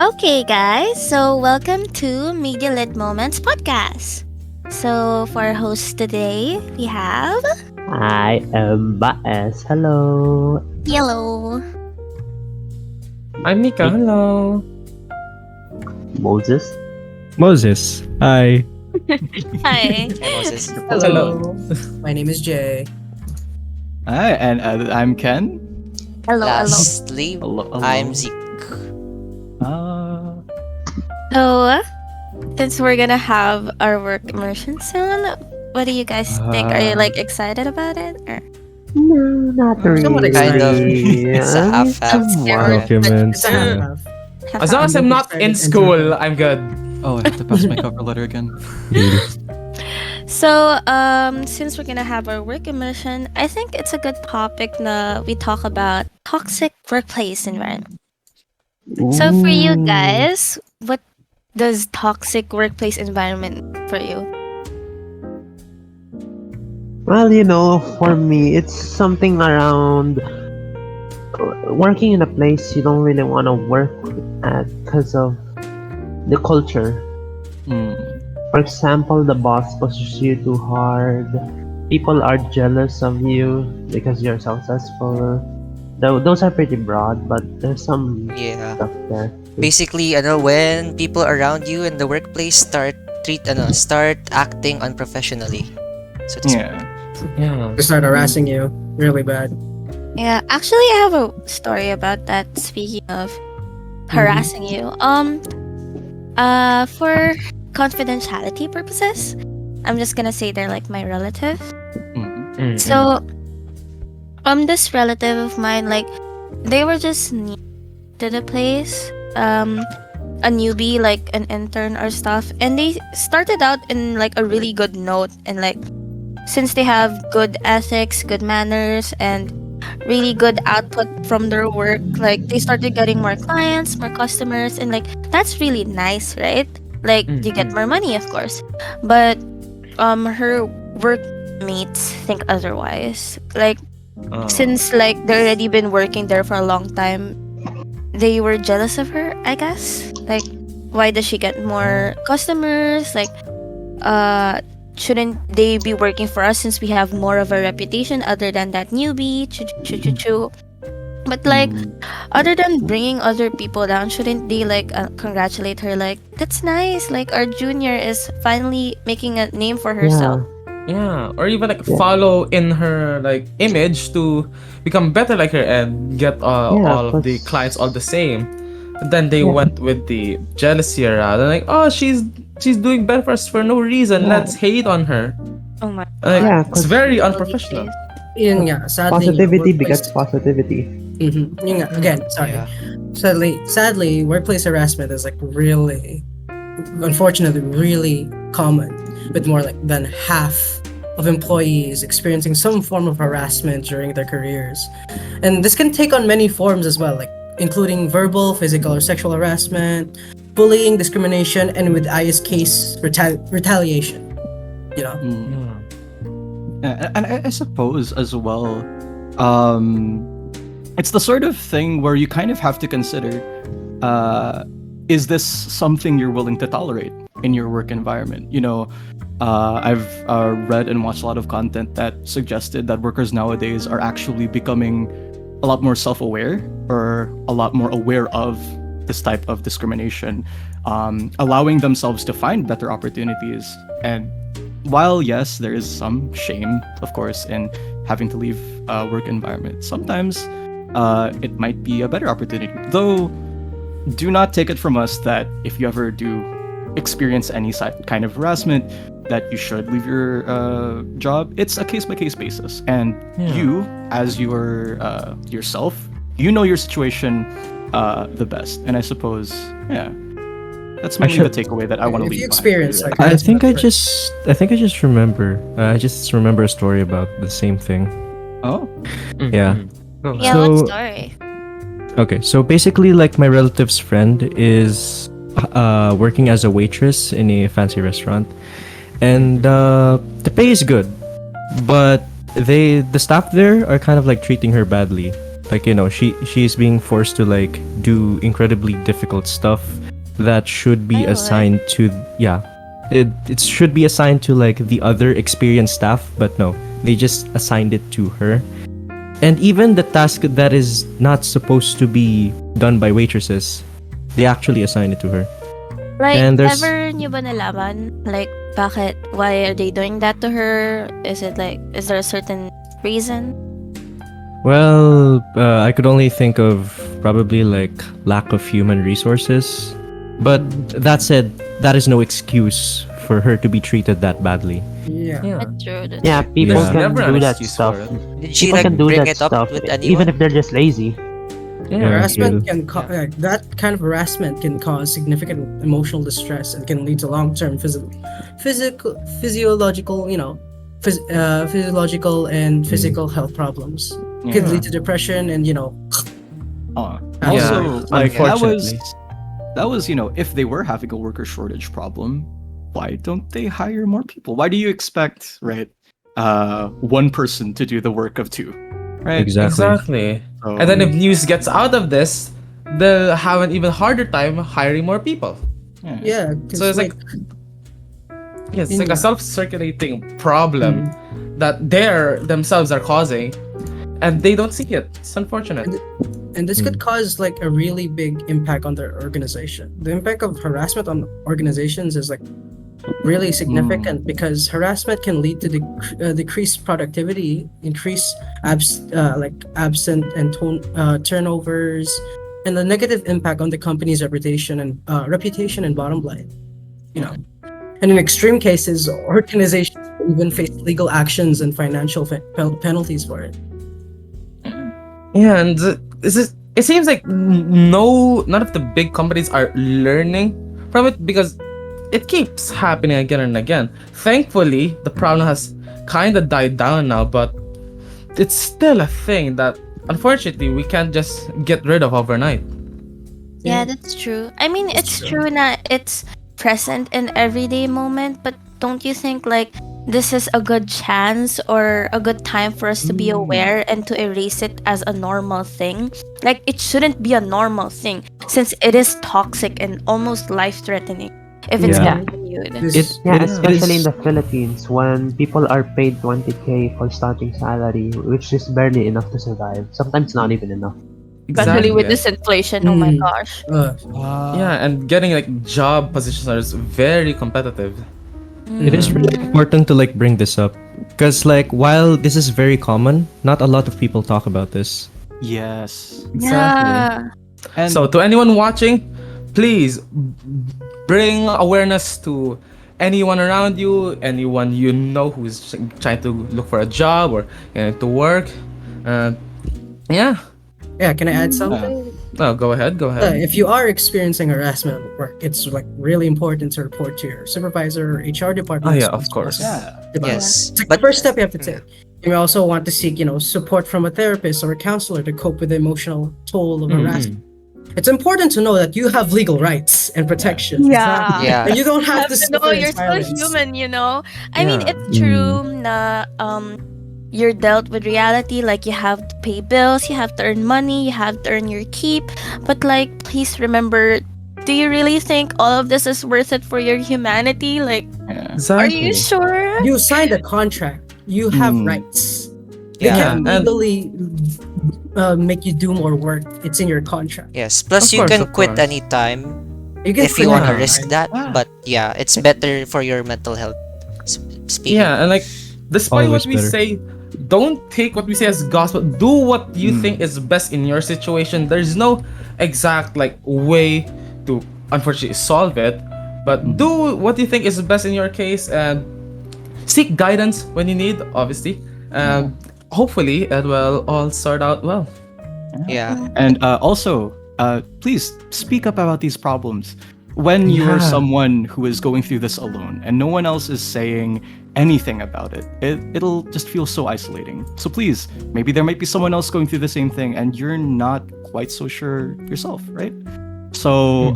Okay, guys, so welcome to MediaLit Moments podcast. So, for our host today, we have I am Baes. Hello. Yellow. I'm Nika. Hey, Hello. Moses. Moses. Hi. Hi. Hi, Moses. Hello. Hello, my name is Jay. Hi, and I'm Ken. Hello, hello. Lastly, Hello, hello. I'm Zeke. Uh, So, since we're gonna have our work immersion soon, what do you guys think? Are you like excited about it? Or? No, not I'm somewhat really. Kind of. I It's a mean, half-half. somewhat. Documents. It's a Yeah. half. Have As long fun? as I'm not in school, I'm good. oh, I have to pass my cover letter again. Really. So, since we're gonna have our work immersion, I think it's a good topic na we talk about toxic workplace environment. So, for you Ooh. guys, what does toxic workplace environment for you? Well, for me, it's something around working in a place you don't really want to work at because of the culture. Hmm. For example, the boss pushes you too hard. People are jealous of you because you're successful. Those are pretty broad, but there's some Yeah. stuff there. Basically, when people around you in the workplace start acting unprofessionally, so to speak. Yeah. Yeah. They start harassing you really bad. Yeah, actually, I have a story about that. Speaking of harassing you, for confidentiality purposes, I'm just gonna say they're like my relative. Mhm. So, this relative of mine, like, they were just new to the place, a newbie, like an intern or stuff, and they started out in like a really good note, and like, since they have good ethics, good manners, and really good output from their work, like they started getting more clients, more customers, and like that's really nice, right? Like you get more money, of course, but her workmates think otherwise. Like since like they already been working there for a long time, they were jealous of her, I guess. Like, why does she get more customers? Like, shouldn't they be working for us since we have more of a reputation other than that newbie? Choo choo choo choo. But like, other than bringing other people down, shouldn't they like congratulate her? Like, that's nice. Like, our junior is finally making a name for herself. Yeah. Yeah. Or even like Yeah. follow in her like image to become better like her and get Yeah, all of the plus- clients all the same. And then they Yeah. went with the jealousy around. They're like, oh, she's doing better for us for no reason. Yeah. Let's hate on her. Oh my Like, Yeah, it's 'cause- very god. unprofessional. Yun nga, sadly, Positivity workplace- begets positivity. Yun nga, again, sorry. Yeah. Sadly, workplace harassment is like really, unfortunately, really common. With more like than half of employees experiencing some form of harassment during their careers, and this can take on many forms as well, like including verbal, physical, or sexual harassment, bullying, discrimination, and with IS case retaliation. You know. And I suppose as well, it's the sort of thing where you kind of have to consider, is this something you're willing to tolerate in your work environment? I've read and watched a lot of content that suggested that workers nowadays are actually becoming a lot more self-aware or a lot more aware of this type of discrimination, allowing themselves to find better opportunities. And while yes, there is some shame, of course, in having to leave a work environment, sometimes it might be a better opportunity. Though, do not take it from us that if you ever do experience any kind of harassment, that you should leave your job. It's a case-by-case basis, and you, as yourself, you know your situation the best. And I suppose, yeah, that's mainly the takeaway that I want to If leave you behind. experience like I harassment think I at work, just remember. I just remember a story about the same thing. Oh, Yeah. Yeah, So- what story? Okay, so basically, like my relative's friend is working as a waitress in a fancy restaurant, and the pay is good, but the staff there are kind of like treating her badly. Like, she's being forced to like do incredibly difficult stuff that should be I would. assigned to, it should be assigned to like the other experienced staff, but no, they just assigned it to her. And even the task that is not supposed to be done by waitresses, they actually assign it to her. Like, And there's- ever nyo ba nalaman? Like, why are they doing that to her? Is there a certain reason? Well, I could only think of probably like lack of human resources. But that said, that is no excuse for her to be treated that badly. Yeah. Yeah. That's true. That's Yeah, true. people There's can never an do that excuse stuff. for it. Did she People like can do bring that it up stuff with even anyone? if they're just lazy. Yeah. Harassment true. can that kind of harassment can cause significant emotional distress and can lead to long-term physiological, physiological and physical health problems. Could Yeah. lead to depression and Also, Yeah, like unfortunately. that was if they were having a worker shortage problem, why don't they hire more people? Why do you expect one person to do the work of two, right? Exactly. So- And then if news gets out of this, they'll have an even harder time hiring more people. yeah. So it's like it's like a self-circulating problem that they themselves are causing, and they don't see it. It's unfortunate. And this could cause like a really big impact on their organization. The impact of harassment on organizations is like really significant because harassment can lead to decreased productivity, increased absent and turnovers, and the negative impact on the company's reputation and bottom line. And in extreme cases, organizations even face legal actions and financial penalties for it. Yeah, and it seems like none of the big companies are learning from it because it keeps happening again and again. Thankfully, the problem has kind of died down now, but it's still a thing that unfortunately we can't just get rid of overnight. Yeah, that's true. I mean, it's true that it's present in everyday moment, but don't you think like this is a good chance or a good time for us to be aware and to erase it as a normal thing? Like, it shouldn't be a normal thing since it is toxic and almost life-threatening if it's Yeah. continued. Yeah, It especially is- in the Philippines when people are paid 20k for starting salary, which is barely enough to survive. Sometimes not even enough. Especially with this inflation, oh my Mm. gosh. Yeah, and getting like job positions are very competitive. It is really important to like bring this up because like while this is very common, not a lot of people talk about this. Yes. Yeah. And So to anyone watching, please bring awareness to anyone around you, anyone you know who's trying to look for a job or to work. Yeah. Yeah, can I add something? No, go ahead. If you are experiencing harassment at work, it's like really important to report to your supervisor or HR department. Oh, yeah, as soon of as course. possible. Yes, It's like the first step you have to take. You may also want to seek, support from a therapist or a counselor to cope with the emotional toll of harassment. It's important to know that you have legal rights and protections. Yeah. Yeah. And you don't have to No, suffer you're its still violence. human, I mean, Yeah. it's true na you're dealt with reality, like you have to pay bills, you have to earn money, you have to earn your keep, but like please remember, do you really think all of this is worth it for your humanity? Like, are you sure? You signed a contract. You have Mm. rights. They Yeah. can't and- legally make you do more work. It's in your contract. yes. Plus, Of you course, can of quit course. anytime You can if you quit want to anytime. risk that. But yeah, it's better for your mental health. Speaking. Yeah, and like despite Always what we better. say, don't take what we say as gospel. Do what you think is best in your situation. There's no exact like way to unfortunately solve it, but do what you think is best in your case and seek guidance when you need, obviously. And hopefully it will all sort out well. Yeah. And also, please speak up about these problems. When you're Yeah. someone who is going through this alone and no one else is saying anything about it, it'll just feel so isolating. So please, maybe there might be someone else going through the same thing and you're not quite so sure yourself, right? So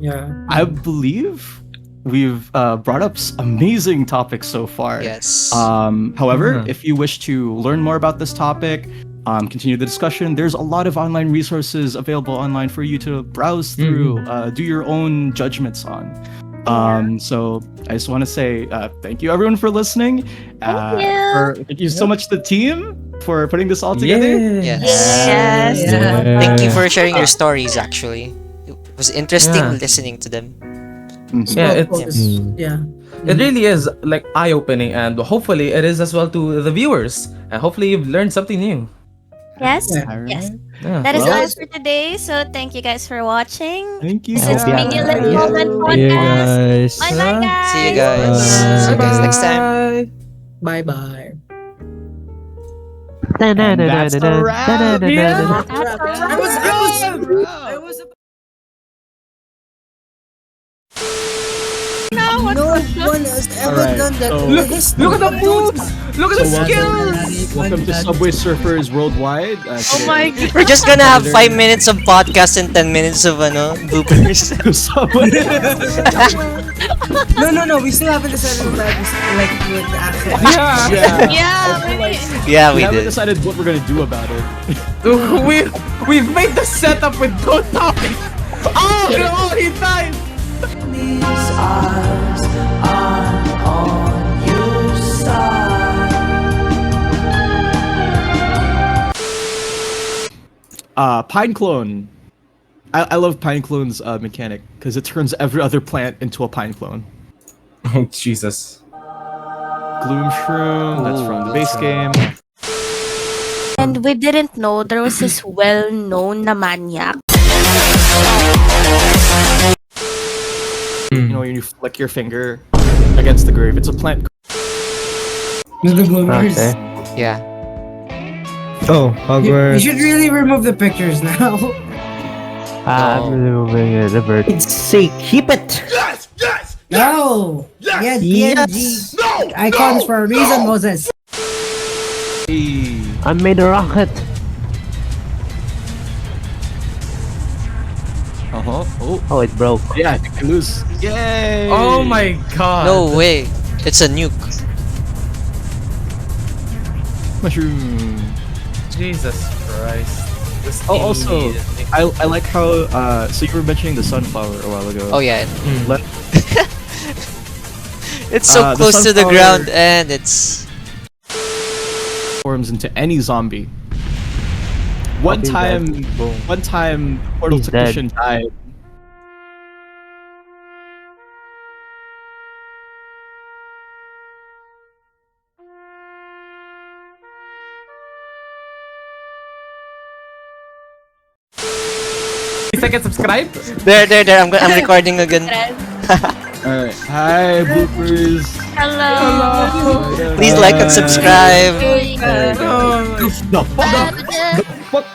Yeah. I believe we've brought up amazing topics so far. Yes. However, Mhm. if you wish to learn more about this topic, continue the discussion. There's a lot of online resources available online for you to browse through, do your own judgments on. So I just want to say thank you everyone for listening. Thank you so much to the team for putting this all together. Yes. Yes. Thank you for sharing your stories. Actually, it was interesting listening to them. Yeah, Yeah. it really is like eye-opening, and hopefully it is as well to the viewers. And hopefully you've learned something new. Yes. Yeah. Yes. Yeah. That is Well- all for today. So thank you guys for watching. Thank you. This is Yeah. MediaLit Yeah. Moment See you Podcast. guys. Bye bye, guys. See you guys. Bye. See you guys next time. Bye bye. That's a wrap. I was no one has ever Alright, done that so- in the history. Look at the moves! Look at the skills! Welcome to Subway Surfers Worldwide. Oh my god. We're just gonna have 5 minutes of podcast and 10 minutes of bloopers. Subway. No. We still haven't decided on that. Like with the accent. Yeah. Yeah, maybe. Yeah, We we haven't did. decided what we're gonna do about it. We've made the setup with good topics. Oh no, he died! Pine clone. I love pine clone's mechanic because it turns every other plant into a pine clone. Oh Jesus. Gloom Shroom, that's from the base game. And we didn't know there was this well-known na maniac. You know, when you flick your finger against the grave, it's a plant. The bloomers. Okay. Yeah. Oh, We Hogwarts. should really remove the pictures now. I'm removing it. Revert. It's sake. Keep it. No! Yeah, PNG icons for a reason, Moses. I made a rocket. Oh, Oh, it broke. yeah, I think I lose. Yay! Oh my god. No way. It's a nuke. Mushroom. Jesus Christ. This Oh, team also, needed me. I like how so you were mentioning the sunflower a while ago. Oh yeah. Let- It's so the close to the sunflower- ground and it's forms into any zombie. One Copy time, that. Boom. portal He's technician died. Second subscribe? there. I'm recording again. Alright. Hi, bloopers. Hello. Please like and subscribe. Hey, The fuck?